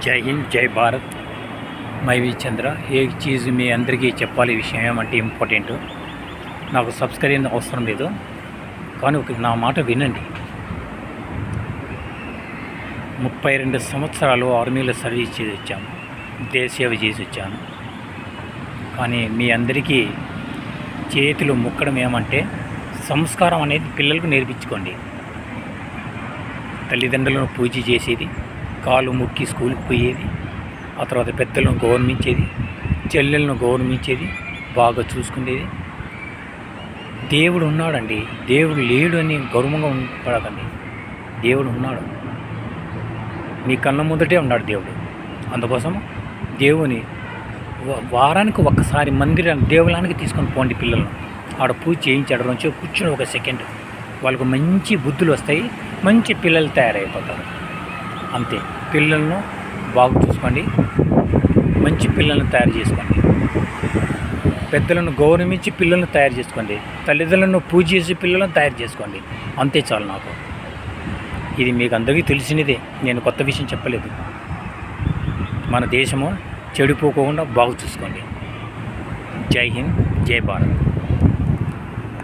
జై హింద్, జై భారత్. మైవి చంద్ర. ఏ చీజ్ మీ అందరికీ చెప్పాలి విషయం ఏమంటే ఇంపార్టెంట్. నాకు సబ్స్క్రైబ్ అవసరం లేదు, కానీ నా మాట వినండి. 32 సంవత్సరాలు ఆర్మీలో సర్వీస్ చేసి వచ్చాను, దేశ సేవ చేసి వచ్చాను. కానీ మీ అందరికీ చేతులు ముక్కడం ఏమంటే సంస్కారం అనేది పిల్లలకు నేర్పించుకోండి. తల్లిదండ్రులను పూజ చేసేది, కాలు ముక్కి స్కూల్కి పోయేది, ఆ తర్వాత పెద్దలను గౌరవించేది, చెల్లెలను గౌరవించేది, బాగా చూసుకునేది. దేవుడు ఉన్నాడండి, దేవుడు లేడు అని గౌరవంగా పడకండి. దేవుడు ఉన్నాడు, మీ కళ్ళ ముందటే ఉన్నాడు దేవుడు. అందుకోసం దేవుని వారానికి ఒక్కసారి దేవాలయానికి తీసుకొని పోండి పిల్లలను. ఆడ పూజ చేయించాడు నుంచి కూర్చుని ఒక సెకండ్ వాళ్ళకు మంచి బుద్ధులు వస్తాయి, మంచి పిల్లలు తయారైపోతారు. అంతే. పిల్లలను బాగా చూసుకోండి, మంచి పిల్లలను తయారు చేసుకోండి. పెద్దలను గౌరవించి పిల్లలను తయారు చేసుకోండి, తల్లిదండ్రులను పూజ చేసి పిల్లలను తయారు చేసుకోండి. అంతే చాలు నాకు. ఇది మీకు అందరికీ తెలిసినదే, నేను కొత్త విషయం చెప్పలేదు. మన దేశము చెడిపోకుండా బాగా చూసుకోండి. జై హింద్, జై భారత్.